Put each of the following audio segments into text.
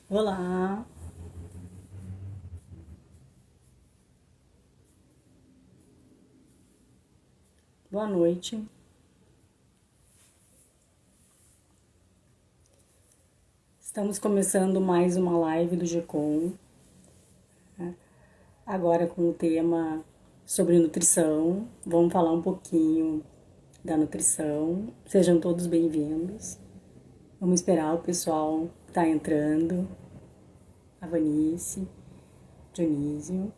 Olá, boa noite. Estamos começando mais uma live do GCOM, agora com o tema sobre nutrição. Vamos falar um pouquinho da nutrição. Sejam todos bem-vindos. Vamos esperar o pessoal que está entrando, a Vanice, Dionísio,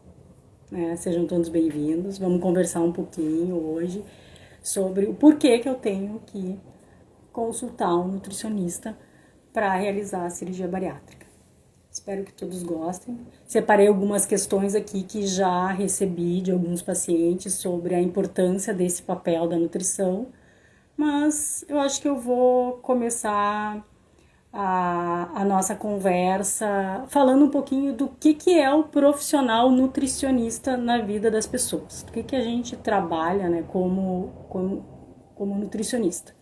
né? Sejam todos bem-vindos. Vamos conversar um pouquinho hoje sobre o porquê que eu tenho que consultar um nutricionista para realizar a cirurgia bariátrica. Espero que todos gostem. Separei algumas questões aqui que já recebi de alguns pacientes sobre a importância desse papel da nutrição, mas eu acho que eu vou começar a nossa conversa falando um pouquinho do que é o profissional nutricionista na vida das pessoas, do que a gente trabalha, né, como nutricionista.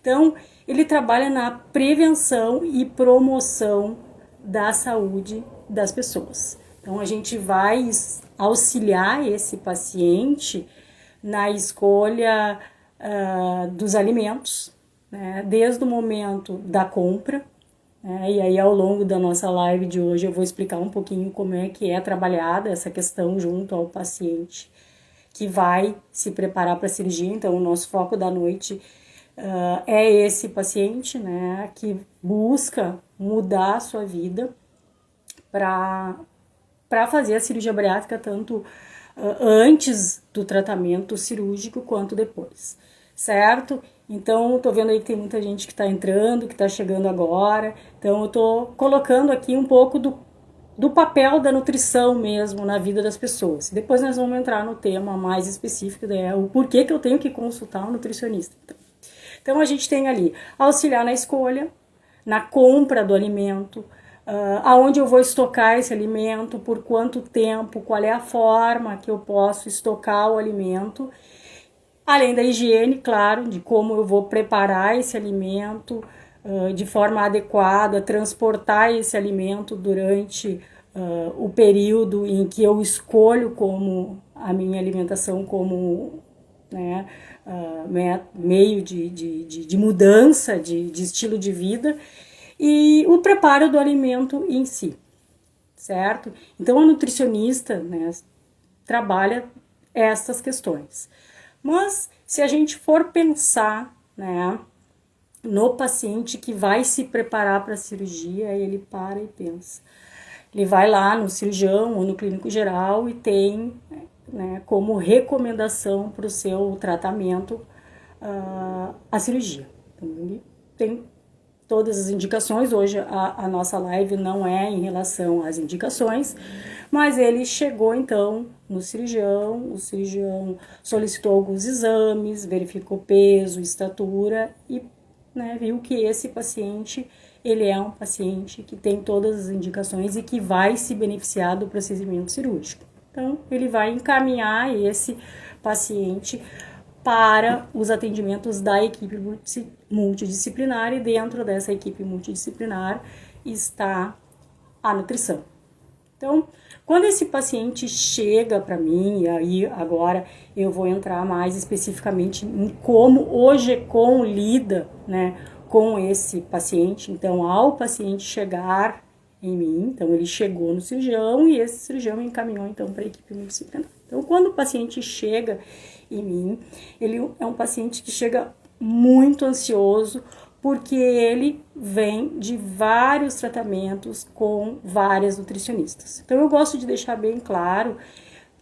Então, ele trabalha na prevenção e promoção da saúde das pessoas. Então, a gente vai auxiliar esse paciente na escolha dos alimentos, né, desde o momento da compra, né, e aí ao longo da nossa live de hoje eu vou explicar um pouquinho como é que é trabalhada essa questão junto ao paciente que vai se preparar para a cirurgia. Então, o nosso foco da noite é esse paciente, né, que busca mudar a sua vida para fazer a cirurgia bariátrica tanto antes do tratamento cirúrgico quanto depois, certo? Então, tô vendo aí que tem muita gente que está entrando, que está chegando agora. Então, eu tô colocando aqui um pouco do papel da nutrição mesmo na vida das pessoas. Depois nós vamos entrar no tema mais específico, né, o porquê que eu tenho que consultar um nutricionista. Então, a gente tem ali auxiliar na escolha, na compra do alimento, aonde eu vou estocar esse alimento, por quanto tempo, qual é a forma que eu posso estocar o alimento, além da higiene, claro, de como eu vou preparar esse alimento de forma adequada, transportar esse alimento durante o período em que eu escolho como a minha alimentação como, né, meio de mudança de estilo de vida, e o preparo do alimento em si, certo? Então, a nutricionista, né, trabalha essas questões. Mas, se a gente for pensar, né, no paciente que vai se preparar para a cirurgia, ele para e pensa. Ele vai lá no cirurgião ou no clínico geral e tem, né, como recomendação para o seu tratamento a cirurgia. Então, ele tem todas as indicações. Hoje a nossa live não é em relação às indicações, mas ele chegou então no cirurgião, o cirurgião solicitou alguns exames, verificou peso, estatura e, né, viu que esse paciente, ele é um paciente que tem todas as indicações e que vai se beneficiar do procedimento cirúrgico. Então, ele vai encaminhar esse paciente para os atendimentos da equipe multidisciplinar, e dentro dessa equipe multidisciplinar está a nutrição. Então, quando esse paciente chega para mim, e aí agora eu vou entrar mais especificamente em como o GCOM lida, né, com esse paciente. Então, ao paciente chegar em mim, então ele chegou no cirurgião e esse cirurgião encaminhou então para a equipe multidisciplinar. Então, quando o paciente chega em mim, ele é um paciente que chega muito ansioso, porque ele vem de vários tratamentos com várias nutricionistas. Então, eu gosto de deixar bem claro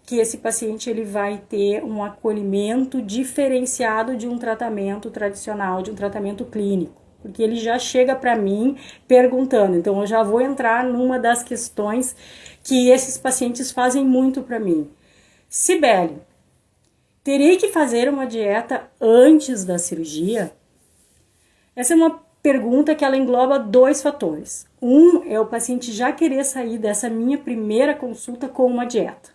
que esse paciente ele vai ter um acolhimento diferenciado de um tratamento tradicional, de um tratamento clínico, porque ele já chega para mim perguntando. Então, eu já vou entrar numa das questões que esses pacientes fazem muito para mim. Sibeli, terei que fazer uma dieta antes da cirurgia? Essa é uma pergunta que ela engloba dois fatores. Um é o paciente já querer sair dessa minha primeira consulta com uma dieta,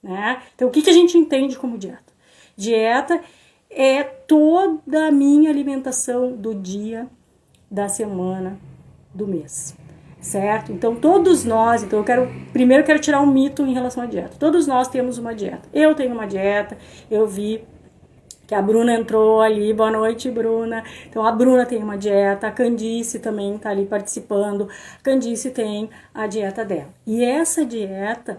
né? Então, o que a gente entende como dieta? Dieta é toda a minha alimentação do dia, da semana, do mês. certo? Então, todos nós, então primeiro eu quero tirar um mito em relação à dieta. Todos nós temos uma dieta. Eu tenho uma dieta, eu vi que a Bruna entrou ali, boa noite, Bruna. Então, a Bruna tem uma dieta, a Candice também tá ali participando, a Candice tem a dieta dela. E essa dieta,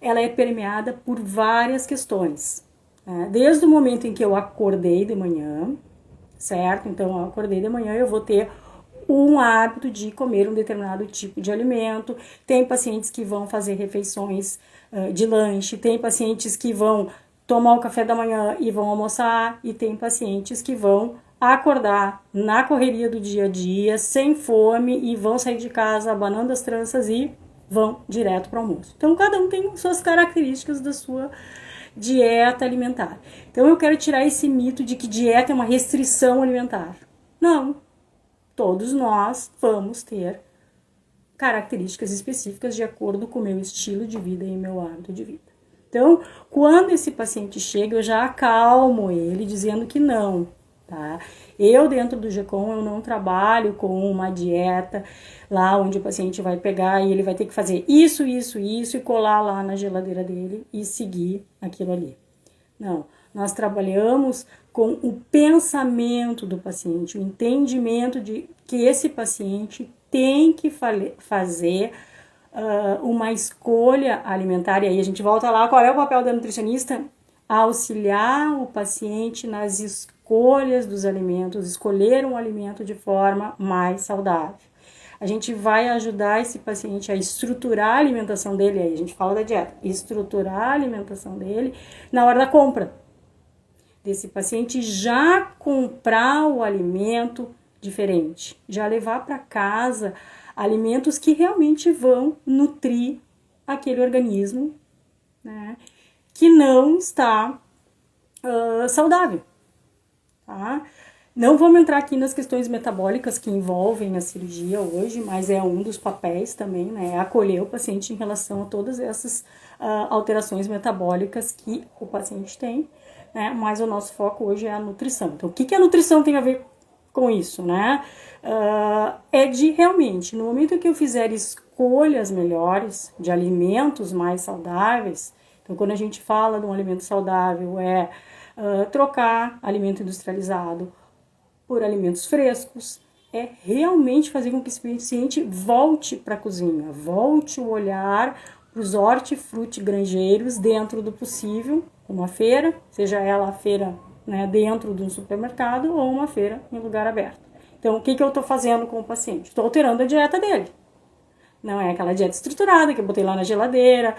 ela é permeada por várias questões, né? Desde o momento em que eu acordei de manhã, certo? Então, eu acordei de manhã, eu vou ter um hábito de comer um determinado tipo de alimento. Tem pacientes que vão fazer refeições de lanche, tem pacientes que vão tomar o café da manhã e vão almoçar, e tem pacientes que vão acordar na correria do dia a dia, sem fome, e vão sair de casa abanando as tranças e vão direto para o almoço. Então, cada um tem suas características da sua dieta alimentar. Então, eu quero tirar esse mito de que dieta é uma restrição alimentar. Não. Todos nós vamos ter características específicas de acordo com o meu estilo de vida e meu hábito de vida. Então, quando esse paciente chega, eu já acalmo ele dizendo que não, tá? Eu, dentro do GECOM, eu não trabalho com uma dieta lá onde o paciente vai pegar e ele vai ter que fazer isso e colar lá na geladeira dele e seguir aquilo ali. Não, nós trabalhamos com o pensamento do paciente, o entendimento de que esse paciente tem que fazer uma escolha alimentar. E aí a gente volta lá, qual é o papel da nutricionista? Auxiliar o paciente nas escolhas dos alimentos, escolher um alimento de forma mais saudável. A gente vai ajudar esse paciente a estruturar a alimentação dele, aí a gente fala da dieta, estruturar a alimentação dele na hora da compra. Desse paciente já comprar o alimento diferente, já levar para casa alimentos que realmente vão nutrir aquele organismo, né, que não está saudável, tá? Não vamos entrar aqui nas questões metabólicas que envolvem a cirurgia hoje, mas é um dos papéis também, né, acolher o paciente em relação a todas essas alterações metabólicas que o paciente tem, né, mas o nosso foco hoje é a nutrição. Então, o que a nutrição tem a ver com isso, né? É de realmente, no momento que eu fizer escolhas melhores de alimentos mais saudáveis, então quando a gente fala de um alimento saudável, trocar alimento industrializado por alimentos frescos, é realmente fazer com que esse paciente volte para a cozinha, volte o olhar para os hortifruti granjeiros dentro do possível, uma feira, seja ela a feira, né, dentro de um supermercado ou uma feira em lugar aberto. Então, o que eu estou fazendo com o paciente? Estou alterando a dieta dele. Não é aquela dieta estruturada que eu botei lá na geladeira,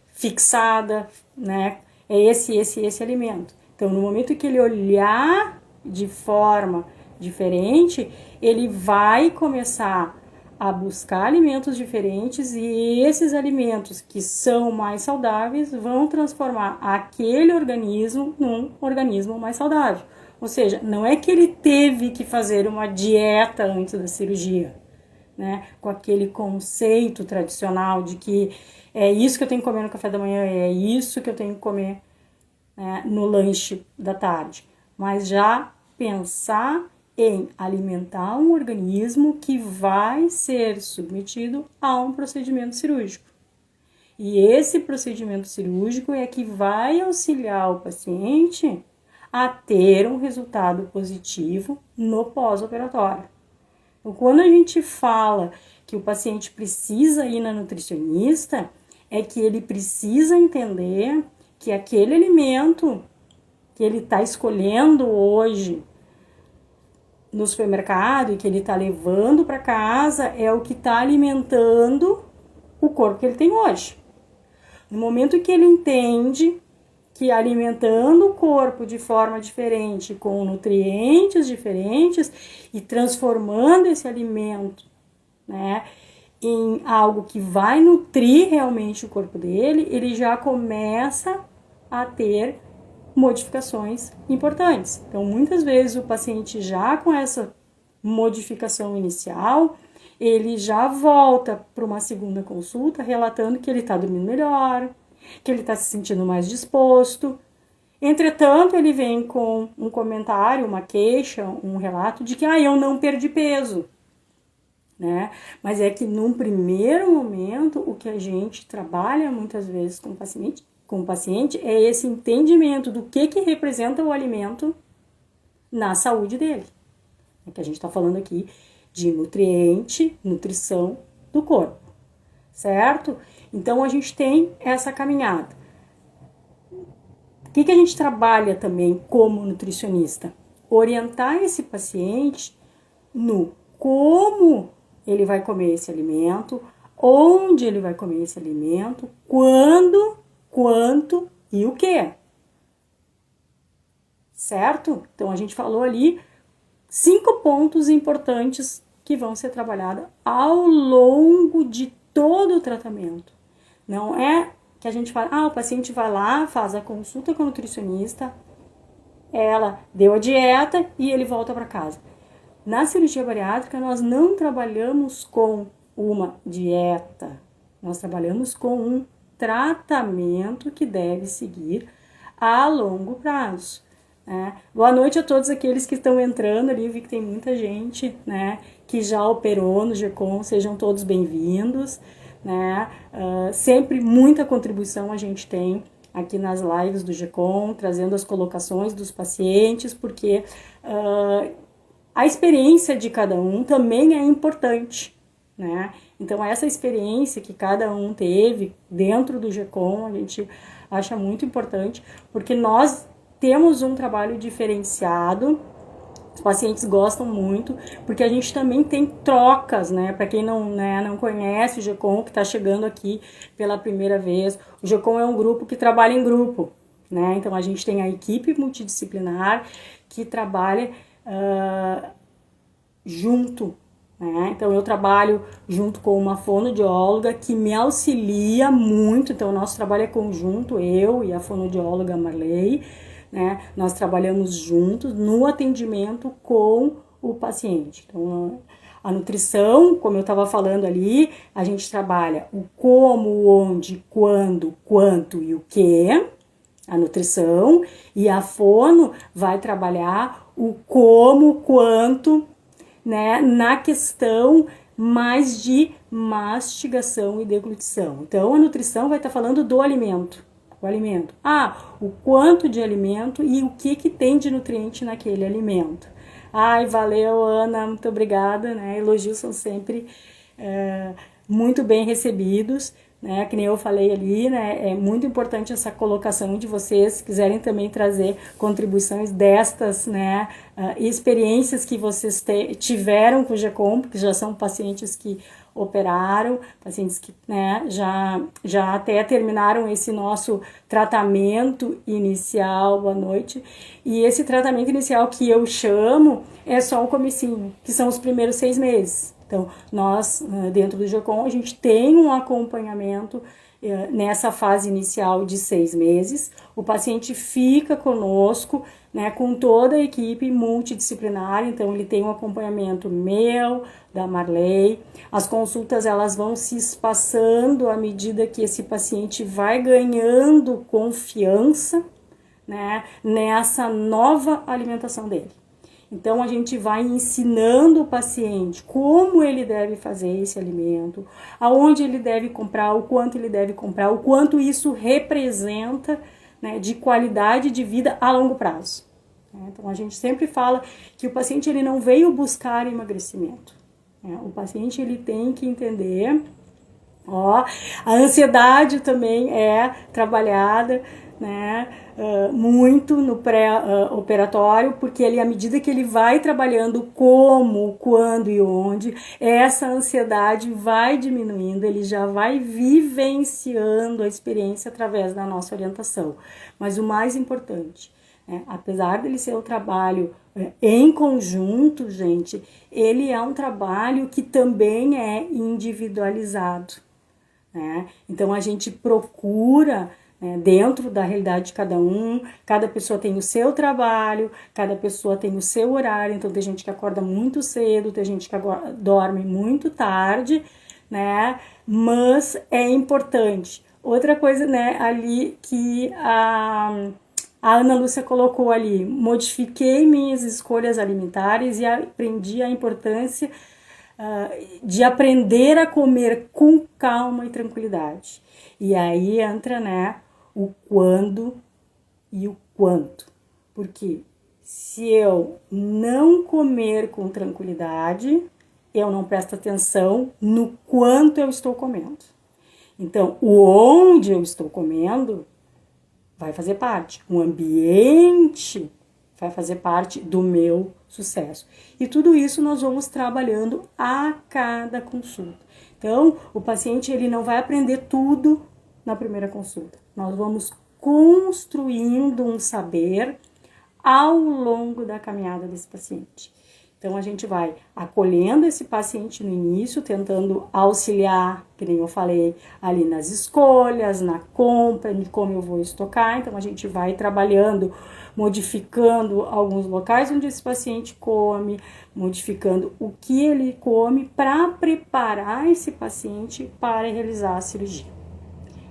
fixada, né? É esse alimento. Então, no momento que ele olhar de forma diferente, ele vai começar a buscar alimentos diferentes, e esses alimentos que são mais saudáveis vão transformar aquele organismo num organismo mais saudável. Ou seja, não é que ele teve que fazer uma dieta antes da cirurgia, né? Com aquele conceito tradicional de que é isso que eu tenho que comer no café da manhã, é isso que eu tenho que comer, né, no lanche da tarde. Mas já pensar em alimentar um organismo que vai ser submetido a um procedimento cirúrgico. E esse procedimento cirúrgico é que vai auxiliar o paciente a ter um resultado positivo no pós-operatório. Então, quando a gente fala que o paciente precisa ir na nutricionista, é que ele precisa entender que aquele alimento que ele está escolhendo hoje no supermercado e que ele está levando para casa é o que está alimentando o corpo que ele tem hoje. No momento que ele entende que alimentando o corpo de forma diferente, com nutrientes diferentes e transformando esse alimento, né, em algo que vai nutrir realmente o corpo dele, ele já começa a ter modificações importantes. Então, muitas vezes o paciente já com essa modificação inicial, ele já volta para uma segunda consulta relatando que ele está dormindo melhor, que ele está se sentindo mais disposto. Entretanto, ele vem com um comentário, uma queixa, um relato de que eu não perdi peso. né? Mas é que num primeiro momento, o que a gente trabalha muitas vezes com o paciente é esse entendimento do que representa o alimento na saúde dele. É que a gente está falando aqui de nutriente, nutrição do corpo, certo? Então a gente tem essa caminhada. O que a gente trabalha também como nutricionista? Orientar esse paciente no como ele vai comer esse alimento, onde ele vai comer esse alimento, quando, quanto e o que. Certo? Então a gente falou ali 5 pontos importantes que vão ser trabalhados ao longo de todo o tratamento. Não é que a gente fala, o paciente vai lá, faz a consulta com o nutricionista, ela deu a dieta e ele volta para casa. Na cirurgia bariátrica, nós não trabalhamos com uma dieta, nós trabalhamos com um tratamento que deve seguir a longo prazo. Né? Boa noite a todos aqueles que estão entrando ali, eu vi que tem muita gente, né, que já operou no GECOM, sejam todos bem-vindos, né? Sempre muita contribuição a gente tem aqui nas lives do GECOM, trazendo as colocações dos pacientes, porque a experiência de cada um também é importante, né? Então, essa experiência que cada um teve dentro do GECOM, a gente acha muito importante, porque nós temos um trabalho diferenciado, os pacientes gostam muito, porque a gente também tem trocas, né? Para quem não conhece o GECOM, que está chegando aqui pela primeira vez, o GECOM é um grupo que trabalha em grupo, né? Então, a gente tem a equipe multidisciplinar que trabalha junto, né? Então, eu trabalho junto com uma fonoaudióloga que me auxilia muito, então, o nosso trabalho é conjunto, eu e a fonoaudióloga Marley, né? Nós trabalhamos juntos no atendimento com o paciente. Então, a nutrição, como eu estava falando ali, a gente trabalha o como, onde, quando, quanto e o que, a nutrição, e a fono vai trabalhar o como, quanto, né, na questão mais de mastigação e deglutição. Então, a nutrição vai estar falando do alimento. O alimento. O quanto de alimento e o que tem de nutriente naquele alimento. Valeu, Ana, muito obrigada, né? Elogios são sempre muito bem recebidos, né? Que nem eu falei ali, né? É muito importante essa colocação de vocês, se quiserem também trazer contribuições destas, né? Experiências que vocês tiveram com o GECOM, porque já são pacientes que operaram, pacientes que, né, já até terminaram esse nosso tratamento inicial, boa noite, e esse tratamento inicial que eu chamo é só o comecinho, que são os primeiros 6 meses. Então, nós, dentro do GECOM, a gente tem um acompanhamento nessa fase inicial de 6 meses, o paciente fica conosco, né, com toda a equipe multidisciplinar, então ele tem um acompanhamento meu, da Marley, as consultas elas vão se espaçando à medida que esse paciente vai ganhando confiança, né, nessa nova alimentação dele. Então, a gente vai ensinando o paciente como ele deve fazer esse alimento, aonde ele deve comprar, o quanto ele deve comprar, o quanto isso representa, né, de qualidade de vida a longo prazo. Então, a gente sempre fala que o paciente ele não veio buscar emagrecimento. O paciente ele tem que entender, a ansiedade também é trabalhada, né, muito no pré-operatório, porque ele, à medida que ele vai trabalhando como, quando e onde, essa ansiedade vai diminuindo, ele já vai vivenciando a experiência através da nossa orientação. Mas o mais importante, apesar dele ser um trabalho em conjunto, gente, ele é um trabalho que também é individualizado, né? Então, a gente procura, dentro da realidade de cada pessoa tem o seu trabalho, cada pessoa tem o seu horário, então tem gente que acorda muito cedo, tem gente que dorme muito tarde, né? Mas é importante. Outra coisa, né, ali que a Ana Lúcia colocou ali, modifiquei minhas escolhas alimentares e aprendi a importância de aprender a comer com calma e tranquilidade. E aí entra, né, o quando e o quanto. Porque se eu não comer com tranquilidade, eu não presto atenção no quanto eu estou comendo. Então, o onde eu estou comendo vai fazer parte. O ambiente vai fazer parte do meu sucesso. E tudo isso nós vamos trabalhando a cada consulta. Então, o paciente ele não vai aprender tudo na primeira consulta. Nós vamos construindo um saber ao longo da caminhada desse paciente. Então, a gente vai acolhendo esse paciente no início, tentando auxiliar, que nem eu falei, ali nas escolhas, na compra, de como eu vou estocar. Então, a gente vai trabalhando, modificando alguns locais onde esse paciente come, modificando o que ele come para preparar esse paciente para realizar a cirurgia.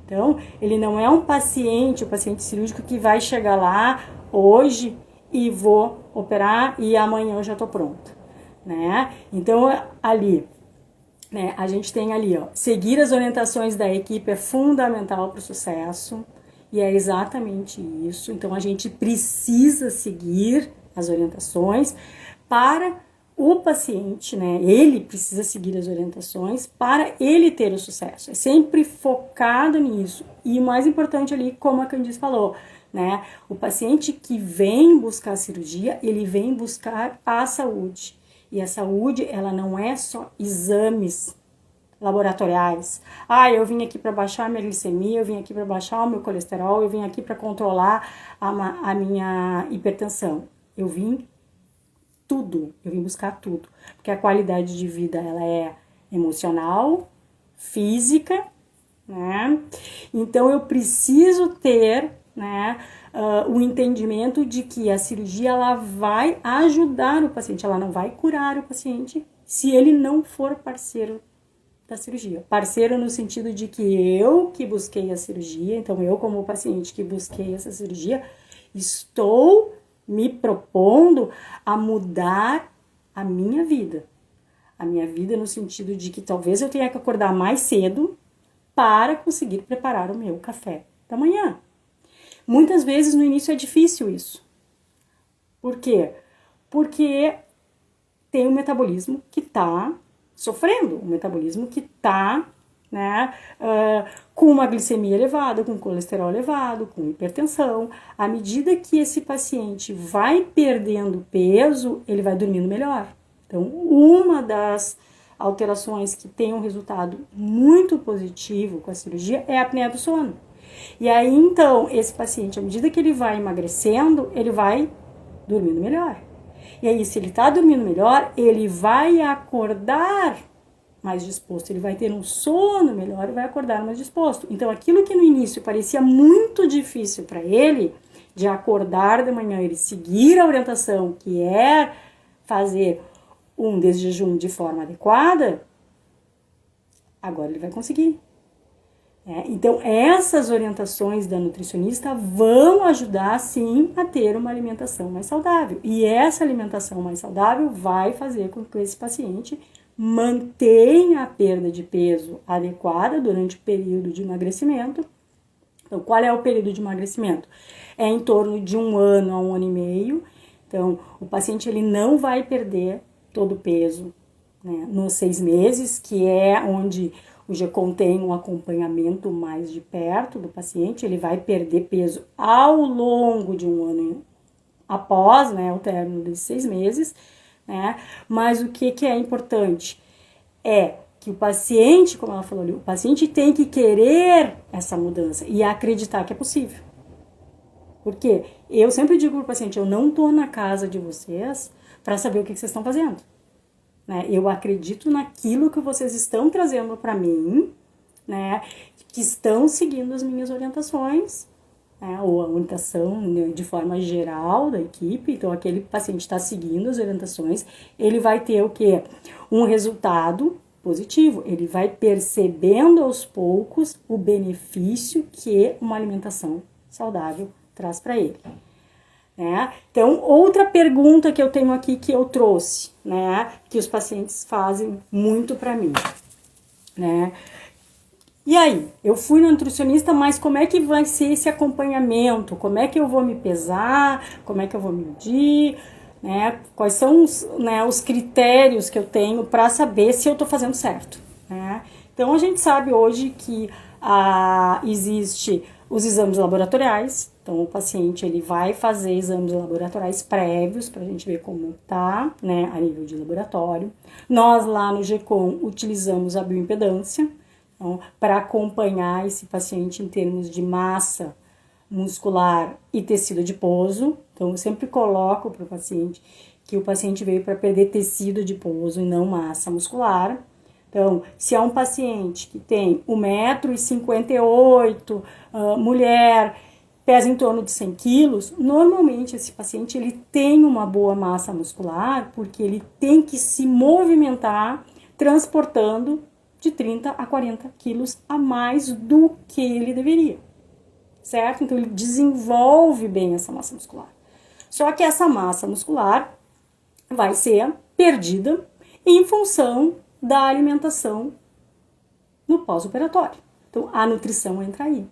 Então, ele não é um paciente, o paciente cirúrgico que vai chegar lá hoje e vou operar e amanhã eu já tô pronta, né? Então, ali, né, a gente tem ali, ó, seguir as orientações da equipe é fundamental para o sucesso e é exatamente isso. Então, a gente precisa seguir as orientações para o paciente, né? Ele precisa seguir as orientações para ele ter o sucesso. É sempre focado nisso. E o mais importante ali, como a Candice falou, né? O paciente que vem buscar a cirurgia, ele vem buscar a saúde. E a saúde, ela não é só exames laboratoriais. Ah, eu vim aqui para baixar a minha glicemia, eu vim aqui para baixar o meu colesterol, eu vim aqui para controlar a minha hipertensão. Eu vim buscar tudo. Porque a qualidade de vida, ela é emocional, física, né? Então, eu preciso ter, né, o entendimento de que a cirurgia ela vai ajudar o paciente, ela não vai curar o paciente se ele não for parceiro da cirurgia. Parceiro no sentido de que eu que busquei a cirurgia, então eu como paciente que busquei essa cirurgia, estou me propondo a mudar a minha vida. A minha vida no sentido de que talvez eu tenha que acordar mais cedo para conseguir preparar o meu café da manhã. Muitas vezes no início é difícil isso. Por quê? Porque tem um metabolismo que está sofrendo, um metabolismo que está, né, com uma glicemia elevada, com colesterol elevado, com hipertensão. À medida que esse paciente vai perdendo peso, ele vai dormindo melhor. Então, uma das alterações que tem um resultado muito positivo com a cirurgia é a apneia do sono. E aí, então, esse paciente, à medida que ele vai emagrecendo, ele vai dormindo melhor. E aí, se ele está dormindo melhor, ele vai acordar mais disposto, ele vai ter um sono melhor e vai acordar mais disposto. Então, aquilo que no início parecia muito difícil para ele, de acordar de manhã, ele seguir a orientação, que é fazer um desjejum de forma adequada, agora ele vai conseguir. Então, essas orientações da nutricionista vão ajudar, sim, a ter uma alimentação mais saudável. E essa alimentação mais saudável vai fazer com que esse paciente mantenha a perda de peso adequada durante o período de emagrecimento. Então, qual é o período de emagrecimento? É em torno de 1 ano a 1 ano e meio. Então, o paciente ele não vai perder todo o peso, né, nos 6 meses, que é onde o GECOM tem um acompanhamento mais de perto do paciente. Ele vai perder peso ao longo de 1 ano após, né, o término desses 6 meses, né? Mas o que é importante é que o paciente, como ela falou ali, o paciente tem que querer essa mudança e acreditar que é possível. Porque eu sempre digo para o paciente, eu não estou na casa de vocês para saber o que vocês estão fazendo. Né? Eu acredito naquilo que vocês estão trazendo para mim, né? Que estão seguindo as minhas orientações, né? Ou a orientação, né, de forma geral da equipe. Então, aquele paciente está seguindo as orientações, ele vai ter o quê? Um resultado positivo. Ele vai percebendo aos poucos o benefício que uma alimentação saudável traz para ele. né? Então, outra pergunta que eu tenho aqui que eu trouxe, né? Que os pacientes fazem muito para mim, né? E aí, eu fui no nutricionista, mas como é que vai ser esse acompanhamento? Como é que eu vou me pesar? Como é que eu vou medir? Né? Quais são os critérios que eu tenho para saber se eu estou fazendo certo? Né? Então, a gente sabe hoje que existe os exames laboratoriais. Então, o paciente ele vai fazer exames laboratoriais prévios para a gente ver como tá, né, a nível de laboratório. Nós lá no GECOM utilizamos a bioimpedância, então, para acompanhar esse paciente em termos de massa muscular e tecido adiposo. Então, eu sempre coloco para o paciente que o paciente veio para perder tecido adiposo e não massa muscular. Então, se é um paciente que tem 1,58 m, mulher, pesa em torno de 100 quilos, normalmente esse paciente ele tem uma boa massa muscular porque ele tem que se movimentar transportando de 30 a 40 quilos a mais do que ele deveria, certo? Então, ele desenvolve bem essa massa muscular. Só que essa massa muscular vai ser perdida em função da alimentação no pós-operatório. Então, a nutrição entra aí.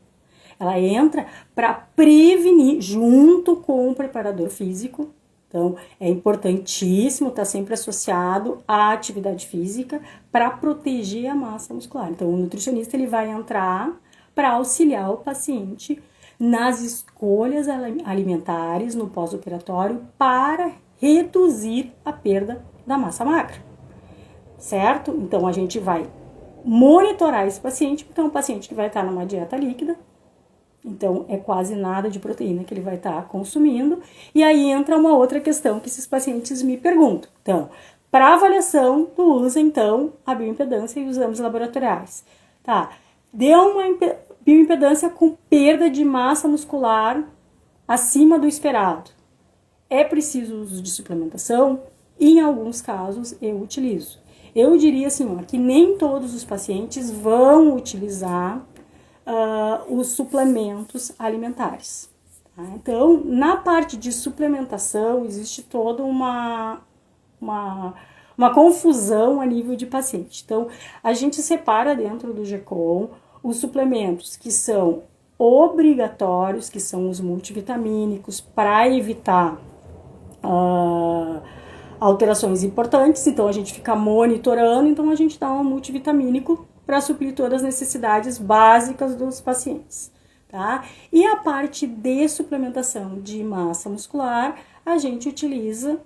Ela entra para prevenir, junto com o preparador físico. Então, é importantíssimo estar sempre associado à atividade física para proteger a massa muscular. Então, o nutricionista ele vai entrar para auxiliar o paciente nas escolhas alimentares no pós-operatório para reduzir a perda da massa magra, certo? Então, a gente vai monitorar esse paciente, porque é um paciente que vai estar numa dieta líquida, então é quase nada de proteína que ele vai estar consumindo. E aí entra uma outra questão que esses pacientes me perguntam. Então, para avaliação, tu usa então a bioimpedância e os exames laboratoriais. Tá, deu uma bioimpedância com perda de massa muscular acima do esperado. É preciso uso de suplementação? Em alguns casos eu utilizo. Eu diria assim, ó, que nem todos os pacientes vão utilizar os suplementos alimentares. Tá? Então, na parte de suplementação, existe toda uma confusão a nível de paciente. Então, a gente separa dentro do GECOM os suplementos que são obrigatórios, que são os multivitamínicos, para evitar alterações importantes. Então, a gente fica monitorando, então a gente dá um multivitamínico para suprir todas as necessidades básicas dos pacientes, tá? E a parte de suplementação de massa muscular, a gente utiliza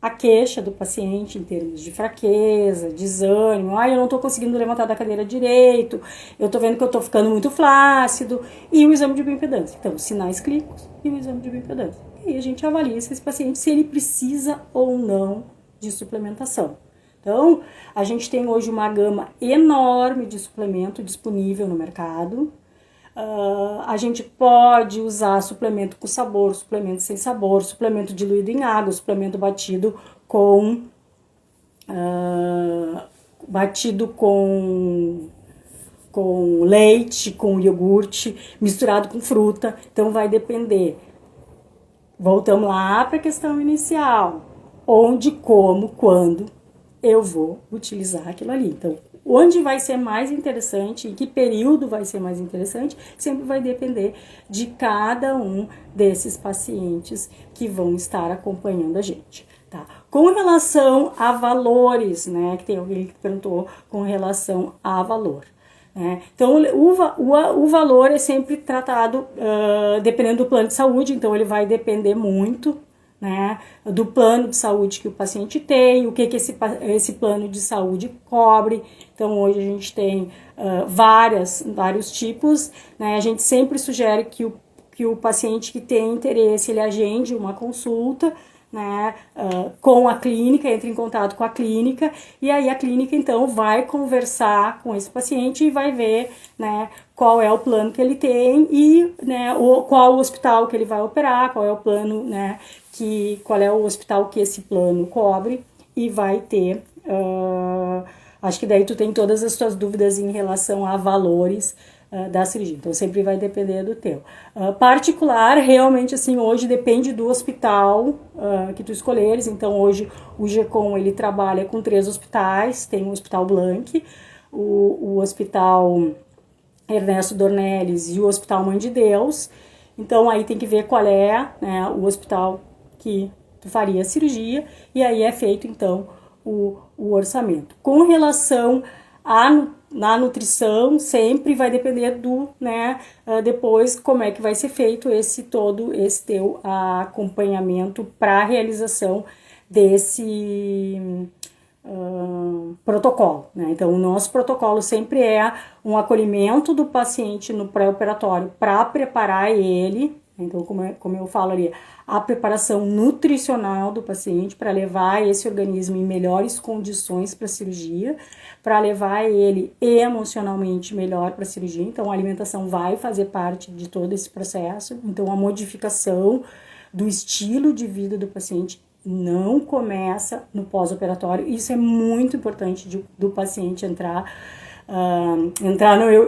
a queixa do paciente em termos de fraqueza, desânimo, eu não tô conseguindo levantar da cadeira direito, eu tô vendo que eu tô ficando muito flácido, e o exame de bioimpedância. Então, os sinais clínicos e o exame de bioimpedância. E aí a gente avalia esse paciente se ele precisa ou não de suplementação. Então, a gente tem hoje uma gama enorme de suplemento disponível no mercado. A gente pode usar suplemento com sabor, suplemento sem sabor, suplemento diluído em água, suplemento batido com leite, com iogurte, misturado com fruta. Então, vai depender. Voltamos lá para a questão inicial. Onde, como, quando eu vou utilizar aquilo ali. Então, onde vai ser mais interessante, em que período vai ser mais interessante, sempre vai depender de cada um desses pacientes que vão estar acompanhando a gente, tá? Com relação a valores, né, que tem alguém que perguntou com relação a valor, né? Então, o valor é sempre tratado dependendo do plano de saúde, então ele vai depender muito, né, do plano de saúde que o paciente tem, o que esse plano de saúde cobre. Então, hoje a gente tem vários tipos, né? A gente sempre sugere que o paciente que tem interesse, ele agende uma consulta, né, com a clínica, entre em contato com a clínica, e aí a clínica, então, vai conversar com esse paciente e vai ver, né, qual é o plano que ele tem e, né, qual o hospital que ele vai operar, qual é o plano, né, qual é o hospital que esse plano cobre, e vai ter, acho que daí tu tem todas as tuas dúvidas em relação a valores da cirurgia. Então, sempre vai depender do teu. Particular, realmente, assim, hoje depende do hospital que tu escolheres. Então, hoje o GECOM, ele trabalha com 3 hospitais. Tem o Hospital Blanc, o Hospital Ernesto Dornelles e o Hospital Mãe de Deus. Então, aí tem que ver qual é, né, o hospital que tu faria a cirurgia. E aí é feito, então, o orçamento. Com relação na nutrição, sempre vai depender do, né, depois como é que vai ser feito esse teu acompanhamento para a realização desse protocolo, né? Então, o nosso protocolo sempre é um acolhimento do paciente no pré-operatório para preparar ele. Então, como eu falo ali, a preparação nutricional do paciente para levar esse organismo em melhores condições para a cirurgia, para levar ele emocionalmente melhor para a cirurgia. Então, a alimentação vai fazer parte de todo esse processo. Então, a modificação do estilo de vida do paciente não começa no pós-operatório. Isso é muito importante do paciente entrar.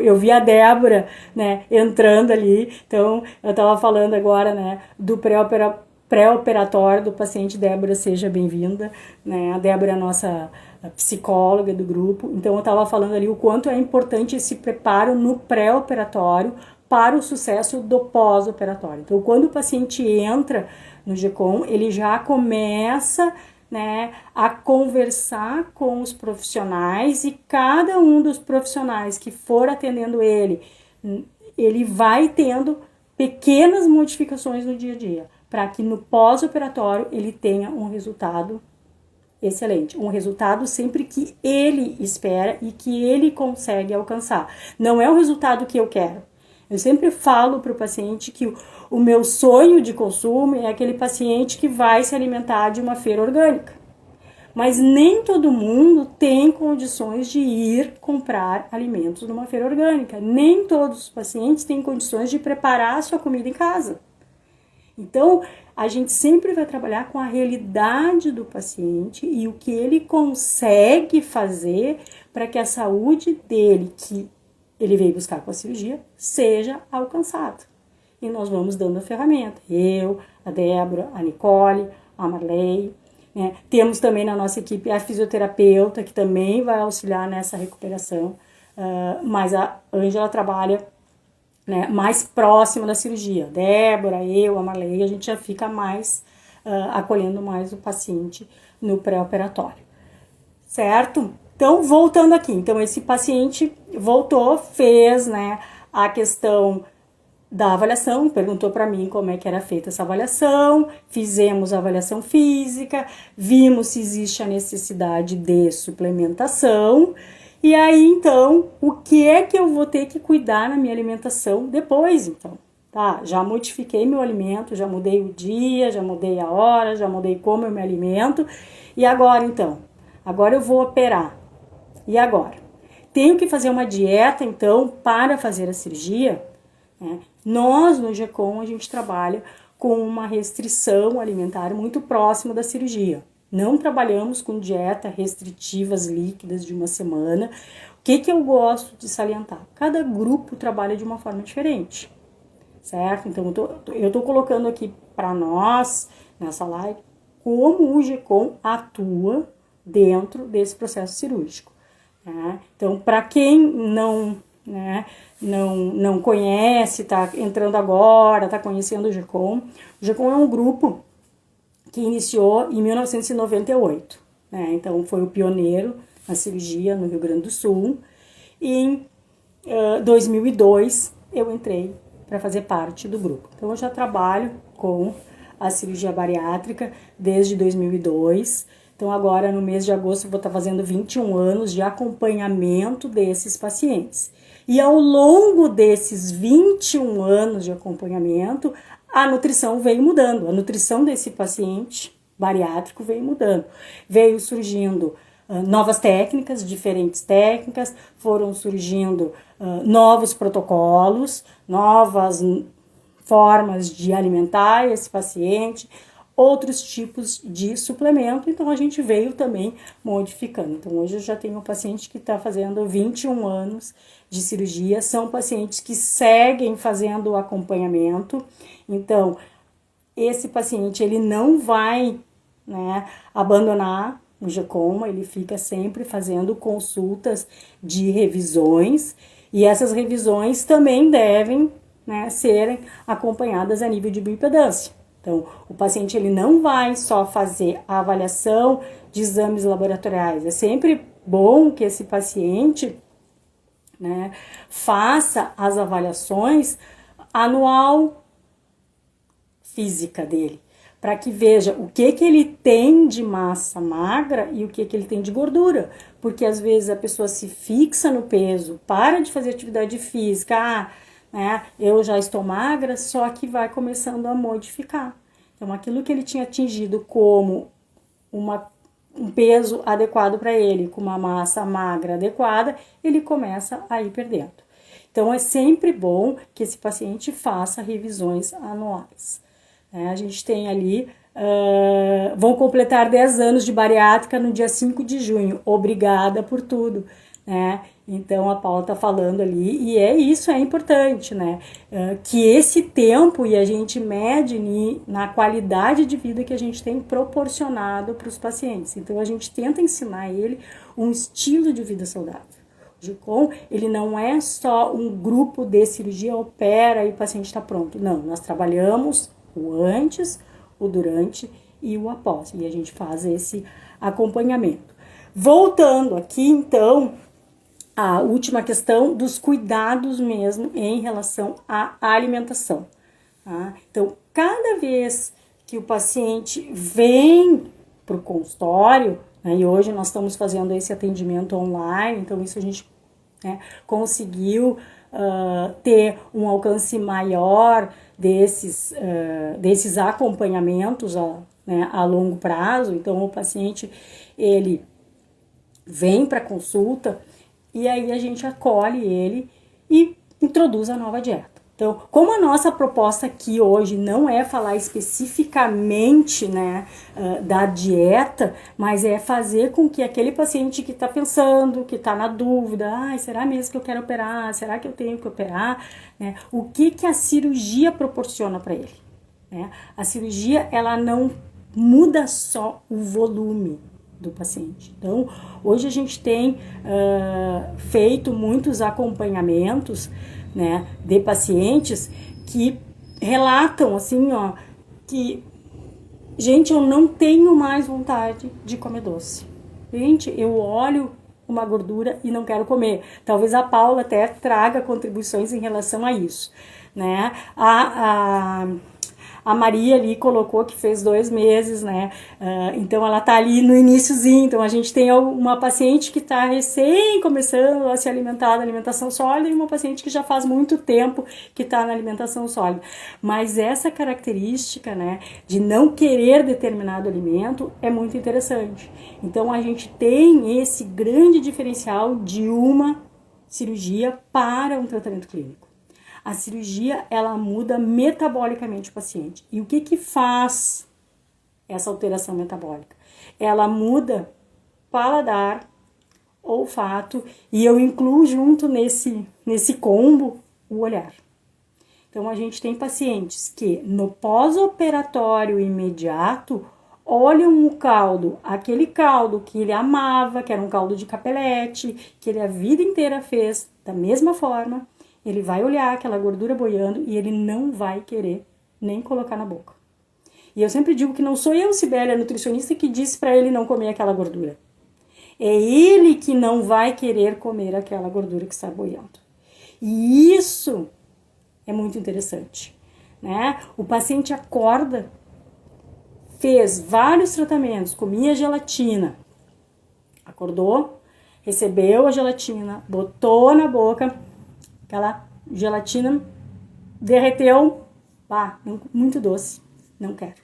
Eu vi a Débora, né, entrando ali. Então, eu estava falando agora, né, do pré-operatório do paciente. Débora, seja bem-vinda, né? A Débora é a nossa psicóloga do grupo. Então, eu estava falando ali o quanto é importante esse preparo no pré-operatório para o sucesso do pós-operatório. Então, quando o paciente entra no GECOM, ele já começa, né, a conversar com os profissionais, e cada um dos profissionais que for atendendo ele vai tendo pequenas modificações no dia a dia, para que no pós-operatório ele tenha um resultado excelente, um resultado sempre que ele espera e que ele consegue alcançar. Não é o resultado que eu quero. Eu sempre falo para o paciente que o meu sonho de consumo é aquele paciente que vai se alimentar de uma feira orgânica. Mas nem todo mundo tem condições de ir comprar alimentos numa feira orgânica. Nem todos os pacientes têm condições de preparar a sua comida em casa. Então, a gente sempre vai trabalhar com a realidade do paciente e o que ele consegue fazer para que a saúde dele, que ele veio buscar com a cirurgia, seja alcançada. E nós vamos dando a ferramenta. Eu, a Débora, a Nicole, a Marley, né? Temos também na nossa equipe a fisioterapeuta, que também vai auxiliar nessa recuperação, mas a Ângela trabalha, né, mais próxima da cirurgia. A Débora, eu, a Marley, a gente já fica mais acolhendo mais o paciente no pré-operatório. Certo? Então, voltando aqui. Então, esse paciente voltou, fez, né, a questão da avaliação, perguntou para mim como é que era feita essa avaliação, fizemos a avaliação física, vimos se existe a necessidade de suplementação, e aí, então, o que é que eu vou ter que cuidar na minha alimentação depois, então? Tá, já modifiquei meu alimento, já mudei o dia, já mudei a hora, já mudei como eu me alimento, e agora, então? Agora eu vou operar. E agora? Tenho que fazer uma dieta, então, para fazer a cirurgia? Nós, no GECOM, a gente trabalha com uma restrição alimentar muito próxima da cirurgia. Não trabalhamos com dieta restritivas líquidas de uma semana. O que eu gosto de salientar? Cada grupo trabalha de uma forma diferente, certo? Então, eu tô colocando aqui para nós, nessa live, como o GECOM atua dentro desse processo cirúrgico. Né? Então, para quem não conhece, está entrando agora, está conhecendo o GECOM é um grupo que iniciou em 1998. Né? Então, foi o pioneiro na cirurgia no Rio Grande do Sul. E em 2002, eu entrei para fazer parte do grupo. Então, eu já trabalho com a cirurgia bariátrica desde 2002. Então, agora, no mês de agosto, eu vou estar fazendo 21 anos de acompanhamento desses pacientes. E ao longo desses 21 anos de acompanhamento, a nutrição veio mudando. A nutrição desse paciente bariátrico veio mudando. Veio surgindo novas técnicas, diferentes técnicas, foram surgindo novos protocolos, novas formas de alimentar esse paciente, outros tipos de suplemento, então a gente veio também modificando. Então hoje eu já tenho um paciente que está fazendo 21 anos de cirurgia, são pacientes que seguem fazendo o acompanhamento, então esse paciente ele não vai, né, abandonar o GECOM, ele fica sempre fazendo consultas de revisões, e essas revisões também devem, né, serem acompanhadas a nível de bioimpedância. Então, o paciente ele não vai só fazer a avaliação de exames laboratoriais. É sempre bom que esse paciente, né, faça as avaliações anual física dele, para que veja o que ele tem de massa magra e o que ele tem de gordura. Porque às vezes a pessoa se fixa no peso, para de fazer atividade física, né, eu já estou magra, só que vai começando a modificar. Então, aquilo que ele tinha atingido como um peso adequado para ele, com uma massa magra adequada, ele começa a ir perdendo. Então, é sempre bom que esse paciente faça revisões anuais. A gente tem ali, vão completar 10 anos de bariátrica no dia 5 de junho. Obrigada por tudo, né? Então, a Paula tá falando ali, e isso é importante, né? Que esse tempo, e a gente mede na qualidade de vida que a gente tem proporcionado para os pacientes. Então, a gente tenta ensinar ele um estilo de vida saudável. O GECOM, ele não é só um grupo de cirurgia, opera e o paciente está pronto. Não, nós trabalhamos o antes, o durante e o após. E a gente faz esse acompanhamento. Voltando aqui, então, a última questão dos cuidados mesmo em relação à alimentação. Tá? Então, cada vez que o paciente vem para o consultório, né, e hoje nós estamos fazendo esse atendimento online, então isso a gente, né, conseguiu ter um alcance maior desses acompanhamentos a longo prazo. Então, o paciente, ele vem para consulta e aí a gente acolhe ele e introduz a nova dieta. Então, como a nossa proposta aqui hoje não é falar especificamente, né, da dieta, mas é fazer com que aquele paciente que está pensando, que está na dúvida, será mesmo que eu quero operar? Será que eu tenho que operar? Né, o que a cirurgia proporciona para ele? Né? A cirurgia, ela não muda só o volume do paciente. Então, hoje a gente tem feito muitos acompanhamentos, né, de pacientes que relatam assim, que, gente, eu não tenho mais vontade de comer doce. Gente, eu olho uma gordura e não quero comer. Talvez a Paula até traga contribuições em relação a isso, né? A Maria ali colocou que fez 2 meses, né? Então ela tá ali no iniciozinho. Então a gente tem uma paciente que tá recém começando a se alimentar da alimentação sólida e uma paciente que já faz muito tempo que tá na alimentação sólida. Mas essa característica, né, de não querer determinado alimento é muito interessante. Então a gente tem esse grande diferencial de uma cirurgia para um tratamento clínico. A cirurgia, ela muda metabolicamente o paciente. E o que faz essa alteração metabólica? Ela muda paladar, olfato, e eu incluo junto nesse combo o olhar. Então, a gente tem pacientes que no pós-operatório imediato olham o caldo, aquele caldo que ele amava, que era um caldo de capelete, que ele a vida inteira fez da mesma forma. Ele vai olhar aquela gordura boiando e ele não vai querer nem colocar na boca. E eu sempre digo que não sou eu, Sibélia, nutricionista, que disse para ele não comer aquela gordura. É ele que não vai querer comer aquela gordura que está boiando. E isso é muito interessante, né? O paciente acorda, fez vários tratamentos, comia gelatina, acordou, recebeu a gelatina, botou na boca, aquela gelatina derreteu, muito doce, não quero.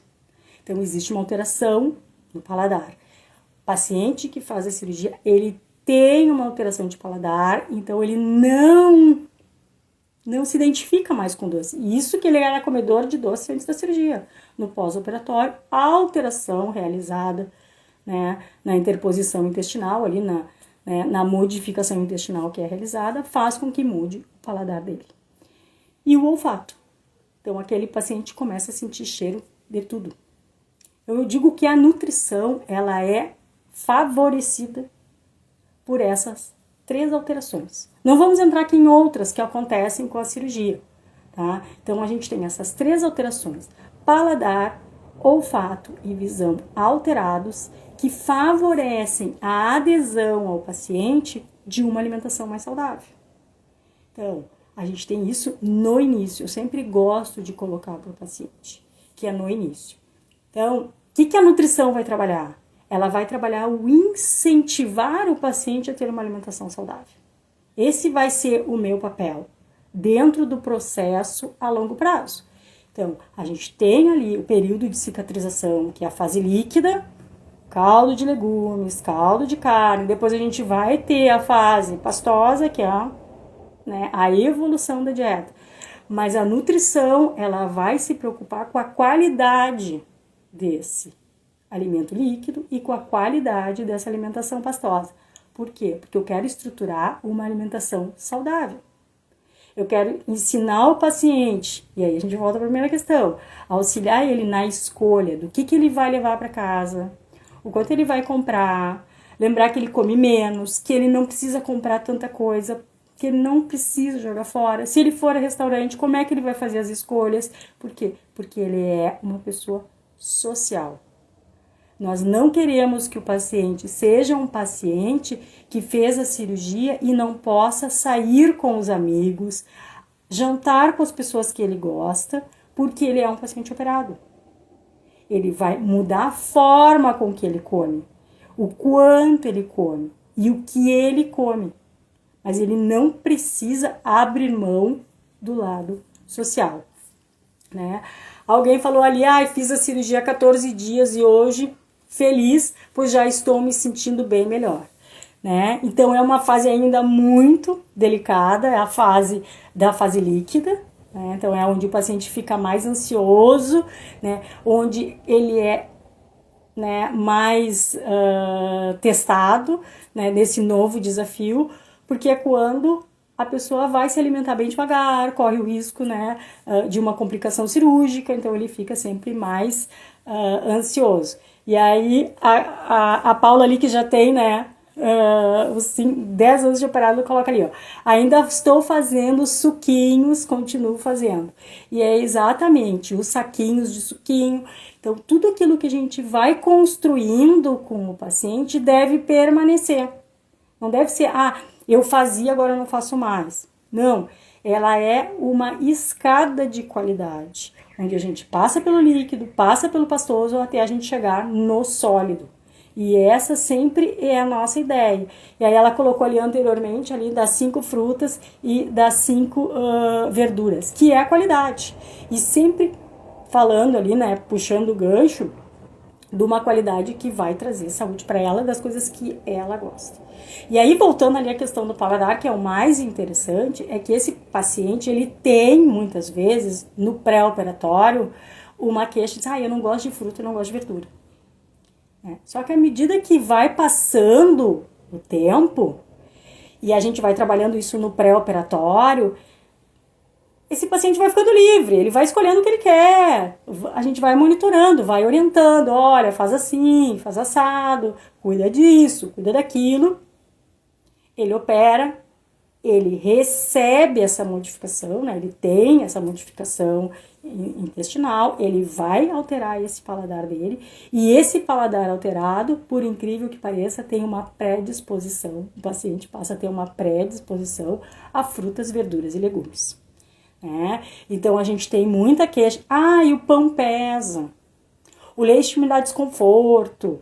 Então, existe uma alteração no paladar. O paciente que faz a cirurgia, ele tem uma alteração de paladar, então ele não não se identifica mais com doce. Isso que ele era comedor de doce antes da cirurgia. No pós-operatório, a alteração realizada, né, na interposição intestinal, ali na modificação intestinal que é realizada, faz com que mude o paladar dele. E o olfato. Então, aquele paciente começa a sentir cheiro de tudo. Eu digo que a nutrição, ela é favorecida por essas 3 alterações. Não vamos entrar aqui em outras que acontecem com a cirurgia, tá? Então, a gente tem essas 3 alterações: paladar, olfato e visão alterados, que favorecem a adesão ao paciente de uma alimentação mais saudável. Então, a gente tem isso no início. Eu sempre gosto de colocar para o paciente, que é no início. Então, o que a nutrição vai trabalhar? Ela vai trabalhar o incentivar o paciente a ter uma alimentação saudável. Esse vai ser o meu papel dentro do processo a longo prazo. Então, a gente tem ali o período de cicatrização, que é a fase líquida, caldo de legumes, caldo de carne. Depois a gente vai ter a fase pastosa, que é a evolução da dieta. Mas a nutrição, ela vai se preocupar com a qualidade desse alimento líquido e com a qualidade dessa alimentação pastosa. Por quê? Porque eu quero estruturar uma alimentação saudável. Eu quero ensinar o paciente, e aí a gente volta à primeira questão, auxiliar ele na escolha do que ele vai levar para casa, o quanto ele vai comprar, lembrar que ele come menos, que ele não precisa comprar tanta coisa, que ele não precisa jogar fora. Se ele for a restaurante, como é que ele vai fazer as escolhas? Por quê? Porque ele é uma pessoa social. Nós não queremos que o paciente seja um paciente que fez a cirurgia e não possa sair com os amigos, jantar com as pessoas que ele gosta, porque ele é um paciente operado. Ele vai mudar a forma com que ele come, o quanto ele come e o que ele come. Mas ele não precisa abrir mão do lado social, né? Alguém falou ali, fiz a cirurgia há 14 dias e hoje feliz, pois já estou me sentindo bem melhor, né? Então é uma fase ainda muito delicada, é a fase da fase líquida, né? Então é onde o paciente fica mais ansioso, né? Onde ele é, né, mais testado, né, nesse novo desafio, porque é quando a pessoa vai se alimentar bem devagar, corre o risco, né, de uma complicação cirúrgica, então ele fica sempre mais ansioso. E aí a Paula ali, que já tem, né, os 10 anos de operado, coloca ali, ó, ainda estou fazendo suquinhos, continuo fazendo. E é exatamente os saquinhos de suquinho. Então, tudo aquilo que a gente vai construindo com o paciente deve permanecer. Não deve ser, eu fazia, agora eu não faço mais. Não, ela é uma escada de qualidade, onde a gente passa pelo líquido, passa pelo pastoso, até a gente chegar no sólido. E essa sempre é a nossa ideia. E aí ela colocou ali anteriormente, ali das 5 frutas e das 5 verduras, que é a qualidade. E sempre falando ali, né, puxando o gancho de uma qualidade que vai trazer saúde para ela, das coisas que ela gosta. E aí, voltando ali à questão do paladar, que é o mais interessante, é que esse paciente, ele tem, muitas vezes, no pré-operatório, uma queixa de, eu não gosto de fruta, eu não gosto de verdura. Só que à medida que vai passando o tempo, e a gente vai trabalhando isso no pré-operatório, esse paciente vai ficando livre, ele vai escolhendo o que ele quer, a gente vai monitorando, vai orientando, olha, faz assim, faz assado, cuida disso, cuida daquilo. Ele opera, ele recebe essa modificação, né? Ele tem essa modificação intestinal, ele vai alterar esse paladar dele, e esse paladar alterado, por incrível que pareça, tem uma predisposição, o paciente passa a ter uma predisposição a frutas, verduras e legumes. Então a gente tem muita queixa, e o pão pesa, o leite me dá desconforto,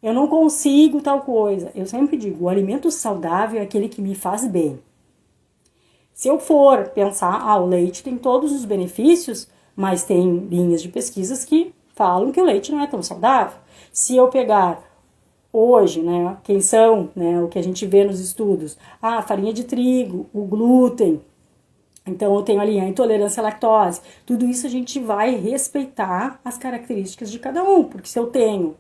eu não consigo tal coisa. Eu sempre digo, o alimento saudável é aquele que me faz bem. Se eu for pensar, o leite tem todos os benefícios, mas tem linhas de pesquisas que falam que o leite não é tão saudável. Se eu pegar hoje, né, quem são, né, o que a gente vê nos estudos, a farinha de trigo, o glúten, Então, eu tenho ali a intolerância à lactose. Tudo isso a gente vai respeitar as características de cada um, porque se eu tenho,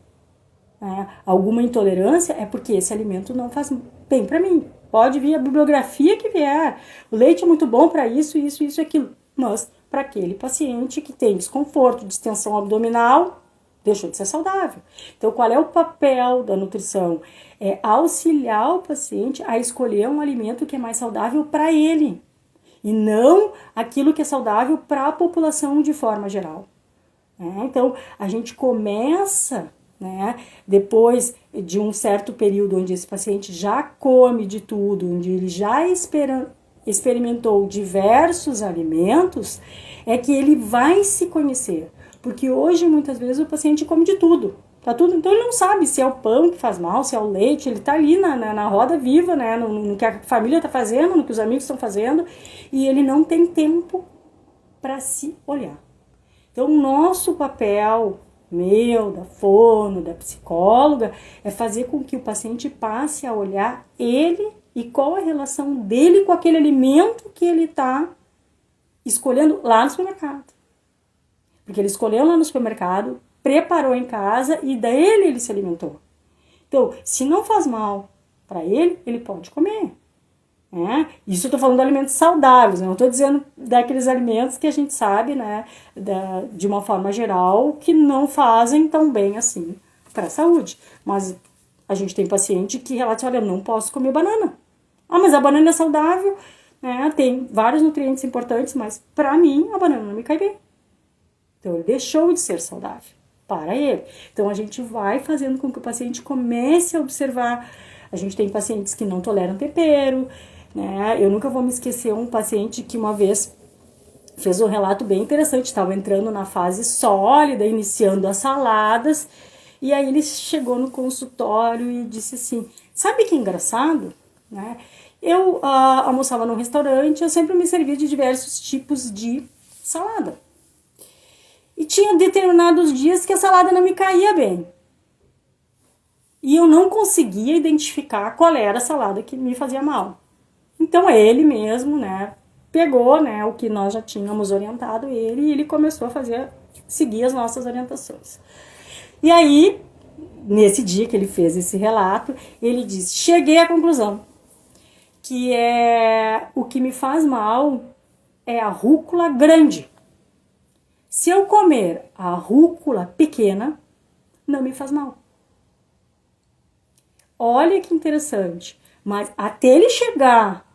né, alguma intolerância, é porque esse alimento não faz bem para mim. Pode vir a bibliografia que vier. O leite é muito bom para isso, isso, isso e aquilo. Mas para aquele paciente que tem desconforto, distensão abdominal, deixou de ser saudável. Então, qual é o papel da nutrição? É auxiliar o paciente a escolher um alimento que é mais saudável para ele e não aquilo que é saudável para a população de forma geral. Então, a gente começa, né, depois de um certo período onde esse paciente já come de tudo, onde ele já experimentou diversos alimentos, é que ele vai se conhecer. Porque hoje, muitas vezes, o paciente come de tudo. Tá tudo, então ele não sabe se é o pão que faz mal, se é o leite, ele tá ali na roda viva, né, no que a família tá fazendo, no que os amigos estão fazendo, e ele não tem tempo para se olhar. Então, o nosso papel, meu, da fono, da psicóloga, é fazer com que o paciente passe a olhar ele e qual a relação dele com aquele alimento que ele tá escolhendo lá no supermercado. Porque ele escolheu lá no supermercado, preparou em casa e dele ele se alimentou. Então, se não faz mal para ele, ele pode comer. Isso eu tô falando de alimentos saudáveis, não estou dizendo daqueles alimentos que a gente sabe, né, de uma forma geral, que não fazem tão bem assim para a saúde. Mas a gente tem paciente que relata, olha, eu não posso comer banana. Ah, mas a banana é saudável, né, tem vários nutrientes importantes, mas para mim a banana não me cai bem. Então ele deixou de ser saudável para ele. Então a gente vai fazendo com que o paciente comece a observar. A gente tem pacientes que não toleram tempero, né? Eu nunca vou me esquecer um paciente que uma vez fez um relato bem interessante, estava entrando na fase sólida, iniciando as saladas, e aí ele chegou no consultório e disse assim, sabe que engraçado? Né? Eu almoçava num restaurante, eu sempre me servia de diversos tipos de salada. E tinha determinados dias que a salada não me caía bem. E eu não conseguia identificar qual era a salada que me fazia mal. Então ele mesmo, né, pegou, né, o que nós já tínhamos orientado ele e ele começou a seguir as nossas orientações. E aí, nesse dia que ele fez esse relato, ele disse, cheguei à conclusão que o que me faz mal é a rúcula grande. Se eu comer a rúcula pequena, não me faz mal. Olha que interessante. Mas até ele chegar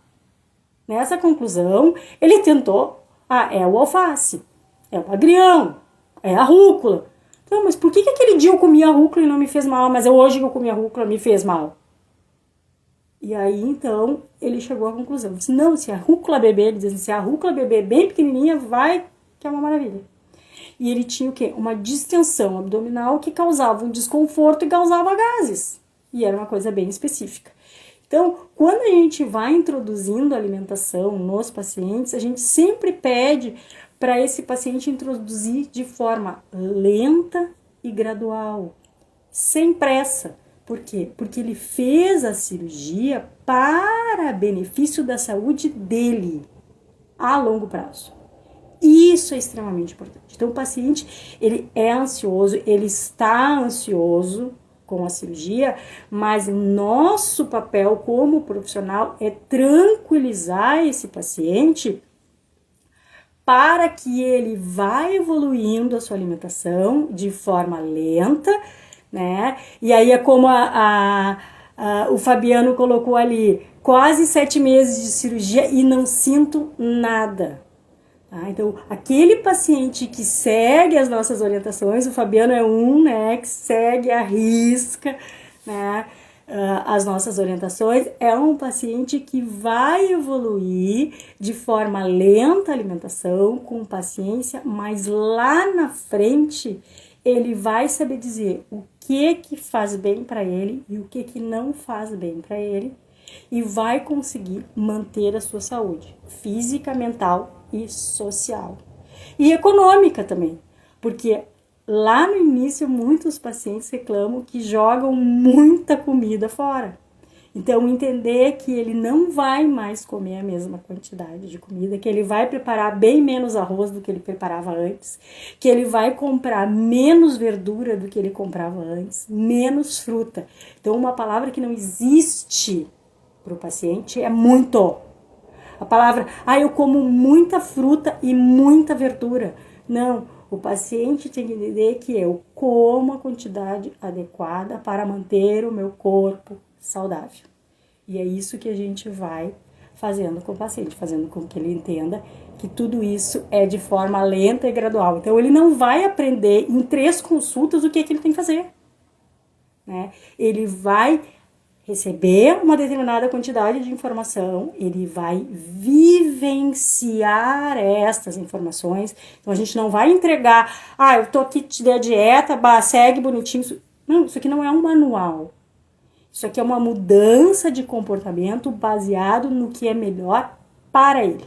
nessa conclusão, ele tentou, é o alface, é o agrião, é a rúcula. Então, mas por que aquele dia eu comi a rúcula e não me fez mal, mas hoje que eu comi a rúcula me fez mal? E aí, então, ele chegou à conclusão. Disse, não, se a rúcula bebê, ele diz assim, se a rúcula bebê bem pequenininha, vai que é uma maravilha. E ele tinha o quê? Uma distensão abdominal que causava um desconforto e causava gases. E era uma coisa bem específica. Então, quando a gente vai introduzindo a alimentação nos pacientes, a gente sempre pede para esse paciente introduzir de forma lenta e gradual, sem pressa. Por quê? Porque ele fez a cirurgia para benefício da saúde dele a longo prazo. Isso é extremamente importante. Então, o paciente, ele é ansioso, ele está ansioso com a cirurgia, mas nosso papel como profissional é tranquilizar esse paciente para que ele vá evoluindo a sua alimentação de forma lenta, né? E aí é como o Fabiano colocou ali, quase 7 meses de cirurgia e não sinto nada. Então, aquele paciente que segue as nossas orientações, o Fabiano é né, que segue à risca, né, as nossas orientações, é um paciente que vai evoluir de forma lenta a alimentação, com paciência, mas lá na frente ele vai saber dizer o que faz bem para ele e o que não faz bem para ele e vai conseguir manter a sua saúde física, mental e social. E econômica também, porque lá no início muitos pacientes reclamam que jogam muita comida fora. Então, entender que ele não vai mais comer a mesma quantidade de comida, que ele vai preparar bem menos arroz do que ele preparava antes, que ele vai comprar menos verdura do que ele comprava antes, menos fruta. Então, uma palavra que não existe para o paciente é muito. A palavra, eu como muita fruta e muita verdura. Não, o paciente tem que entender que eu como a quantidade adequada para manter o meu corpo saudável. E é isso que a gente vai fazendo com o paciente, fazendo com que ele entenda que tudo isso é de forma lenta e gradual. Então, ele não vai aprender em 3 consultas o que é que ele tem que fazer, né? Ele vai receber uma determinada quantidade de informação, ele vai vivenciar estas informações. Então, a gente não vai entregar, eu tô aqui te dei a dieta, segue bonitinho. Não, isso aqui não é um manual. Isso aqui é uma mudança de comportamento baseado no que é melhor para ele.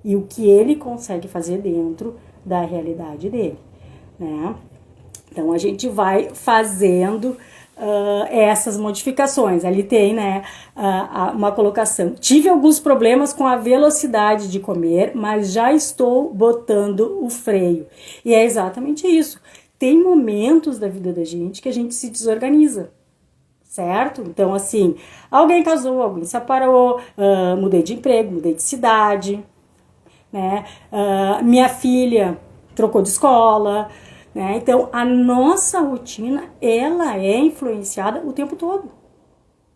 E o que ele consegue fazer dentro da realidade dele, né? Então, a gente vai fazendo essas modificações. Ali tem, né, uma colocação. Tive alguns problemas com a velocidade de comer, mas já estou botando o freio. E é exatamente isso. Tem momentos da vida da gente que a gente se desorganiza, certo? Então, assim, alguém casou, alguém se separou, mudei de emprego, mudei de cidade, né? Minha filha trocou de escola, né? Então, a nossa rotina, ela é influenciada o tempo todo.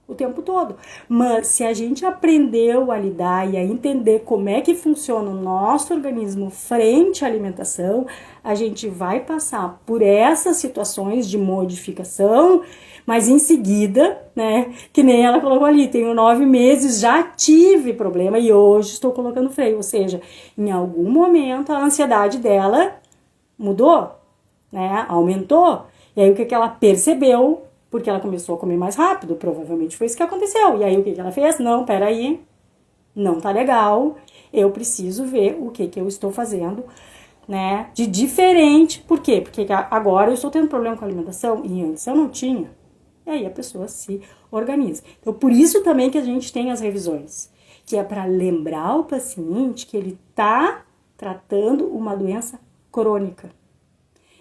O tempo todo. Mas se a gente aprendeu a lidar e a entender como é que funciona o nosso organismo frente à alimentação, a gente vai passar por essas situações de modificação, mas em seguida, né, que nem ela colocou ali, tenho 9 meses, já tive problema e hoje estou colocando freio, ou seja, em algum momento a ansiedade dela mudou, né, aumentou, e aí o que ela percebeu? Porque ela começou a comer mais rápido, provavelmente foi isso que aconteceu. E aí o que ela fez? Não, peraí, não tá legal, eu preciso ver o que eu estou fazendo, né, de diferente. Por quê? Porque agora eu estou tendo problema com a alimentação e antes eu não tinha. E aí a pessoa se organiza. Então, por isso também que a gente tem as revisões, que é para lembrar o paciente que ele tá tratando uma doença crônica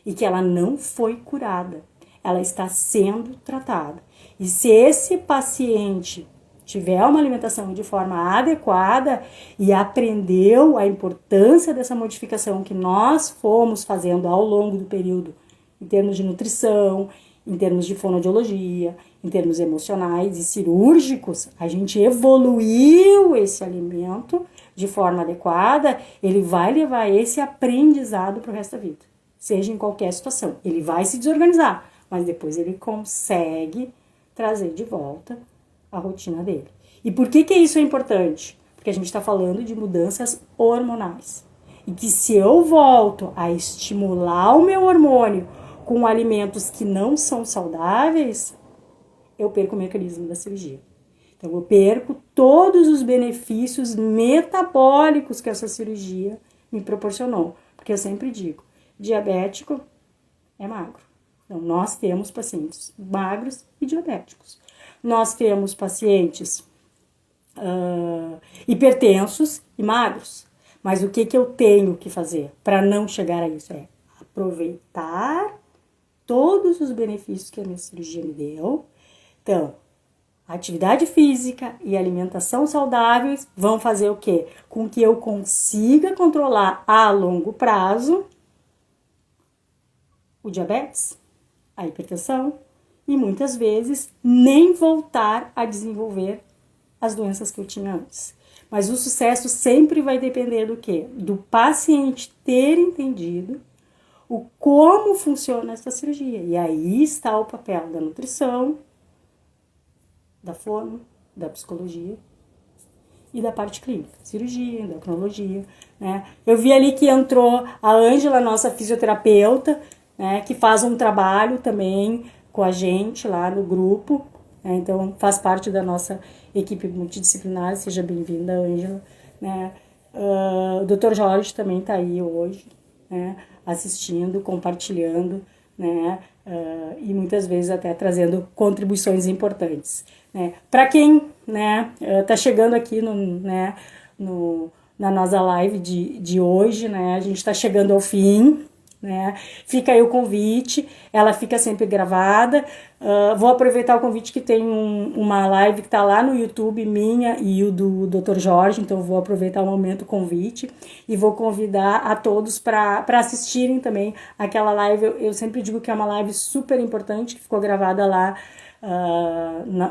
e que ela não foi curada. Ela está sendo tratada. E se esse paciente tiver uma alimentação de forma adequada e aprendeu a importância dessa modificação que nós fomos fazendo ao longo do período, em termos de nutrição, em termos de fonoaudiologia, em termos emocionais e cirúrgicos, a gente evoluiu esse alimento de forma adequada, ele vai levar esse aprendizado para o resto da vida, seja em qualquer situação. Ele vai se desorganizar, mas depois ele consegue trazer de volta a rotina dele. E por que isso é importante? Porque a gente está falando de mudanças hormonais. E que se eu volto a estimular o meu hormônio com alimentos que não são saudáveis, eu perco o mecanismo da cirurgia. Então, eu perco todos os benefícios metabólicos que essa cirurgia me proporcionou. Porque eu sempre digo, diabético é magro. Então, nós temos pacientes magros e diabéticos. Nós temos pacientes hipertensos e magros. Mas o que eu tenho que fazer para não chegar a isso? É aproveitar todos os benefícios que a minha cirurgia me deu. Então, atividade física e alimentação saudáveis vão fazer o quê? Com que eu consiga controlar a longo prazo o diabetes, a hipertensão e muitas vezes nem voltar a desenvolver as doenças que eu tinha antes. Mas o sucesso sempre vai depender do quê? Do paciente ter entendido o como funciona essa cirurgia. E aí está o papel da nutrição, da fono, da psicologia e da parte clínica, cirurgia, endocrinologia, né? Eu vi ali que entrou a Ângela, nossa fisioterapeuta, né, que faz um trabalho também com a gente lá no grupo, né? Então faz parte da nossa equipe multidisciplinar. Seja bem-vinda, Ângela, né? O Dr. Jorge também está aí hoje, né, assistindo, compartilhando, né, e muitas vezes até trazendo contribuições importantes, né? Para quem, né, tá chegando aqui né, na nossa live de hoje, né, a gente está chegando ao fim, né? Fica aí o convite, ela fica sempre gravada. Vou aproveitar o convite que tem uma live que está lá no YouTube, minha e o do Dr. Jorge, então vou aproveitar o momento, o convite, e vou convidar a todos para assistirem também aquela live. Eu sempre digo que é uma live super importante, que ficou gravada lá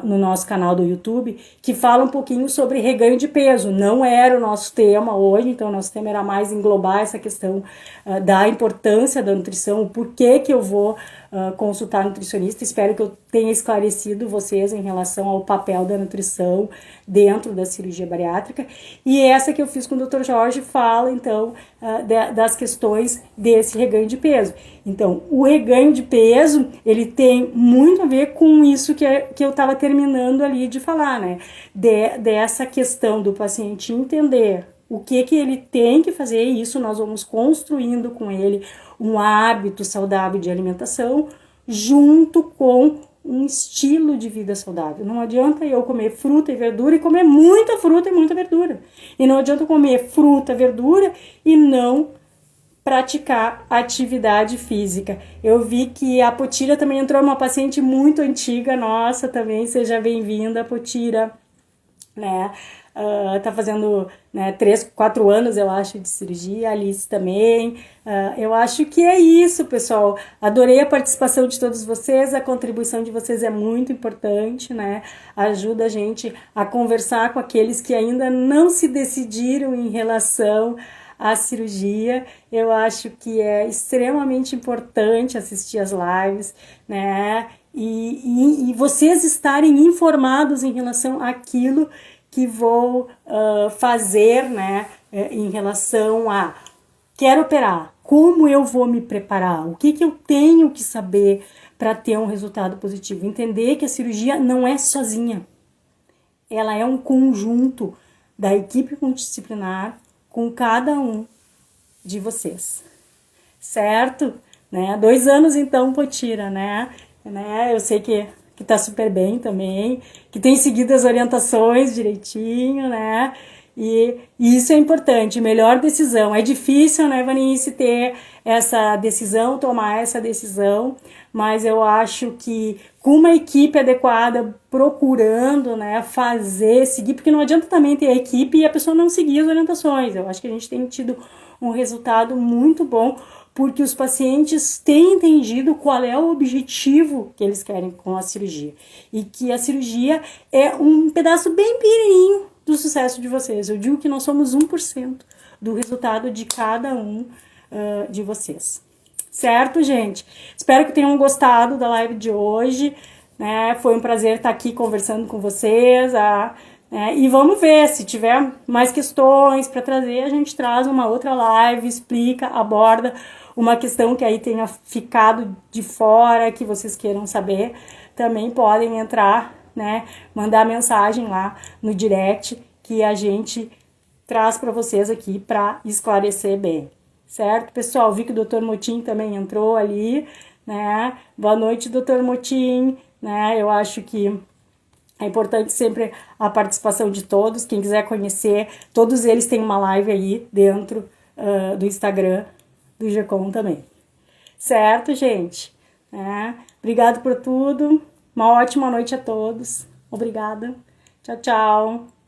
no nosso canal do YouTube, que fala um pouquinho sobre reganho de peso. Não era o nosso tema hoje, então o nosso tema era mais englobar essa questão da importância da nutrição, o porquê que eu vou consultar nutricionista. Espero que eu tenha esclarecido vocês em relação ao papel da nutrição dentro da cirurgia bariátrica. E essa que eu fiz com o Dr. Jorge fala, então, das questões desse reganho de peso. Então, o reganho de peso, ele tem muito a ver com isso que eu estava terminando ali de falar, né? Dessa questão do paciente entender o que ele tem que fazer, e isso nós vamos construindo com ele um hábito saudável de alimentação, junto com um estilo de vida saudável. Não adianta eu comer fruta e verdura e comer muita fruta e muita verdura. E não adianta eu comer fruta, verdura e não praticar atividade física. Eu vi que a Potira também entrou, uma paciente muito antiga nossa também, seja bem-vinda, Potira, né? Tá fazendo, né, 3, 4 anos, eu acho, de cirurgia. A Alice também. Eu acho que é isso, pessoal. Adorei a participação de todos vocês, a contribuição de vocês é muito importante, né? Ajuda a gente a conversar com aqueles que ainda não se decidiram em relação à cirurgia. Eu acho que é extremamente importante assistir as lives, né? E vocês estarem informados em relação àquilo que vou fazer, né, em relação a quero operar, como eu vou me preparar, o que eu tenho que saber para ter um resultado positivo. Entender que a cirurgia não é sozinha, ela é um conjunto da equipe multidisciplinar com cada um de vocês, certo? Né? 2 anos então, Potira, né? Eu sei que tá super bem também, que tem seguido as orientações direitinho, né? E isso é importante, melhor decisão. É difícil, né, Vanice, ter essa decisão, tomar essa decisão, mas eu acho que com uma equipe adequada, procurando, né, fazer, seguir, porque não adianta também ter a equipe e a pessoa não seguir as orientações. Eu acho que a gente tem tido um resultado muito bom, porque os pacientes têm entendido qual é o objetivo que eles querem com a cirurgia. E que a cirurgia é um pedaço bem pequenininho do sucesso de vocês. Eu digo que nós somos 1% do resultado de cada um de vocês. Certo, gente? Espero que tenham gostado da live de hoje, né? Foi um prazer estar aqui conversando com vocês, e vamos ver, se tiver mais questões para trazer, a gente traz uma outra live, explica, aborda uma questão que aí tenha ficado de fora, que vocês queiram saber, também podem entrar, né, mandar mensagem lá no direct, que a gente traz para vocês aqui para esclarecer bem, certo? Pessoal, vi que o Dr. Motim também entrou ali, né? Boa noite, Dr. Motim, né? Eu acho que é importante sempre a participação de todos. Quem quiser conhecer, todos eles têm uma live aí dentro do Instagram do GECOM também. Certo, gente? Obrigado por tudo. Uma ótima noite a todos. Obrigada. Tchau, tchau.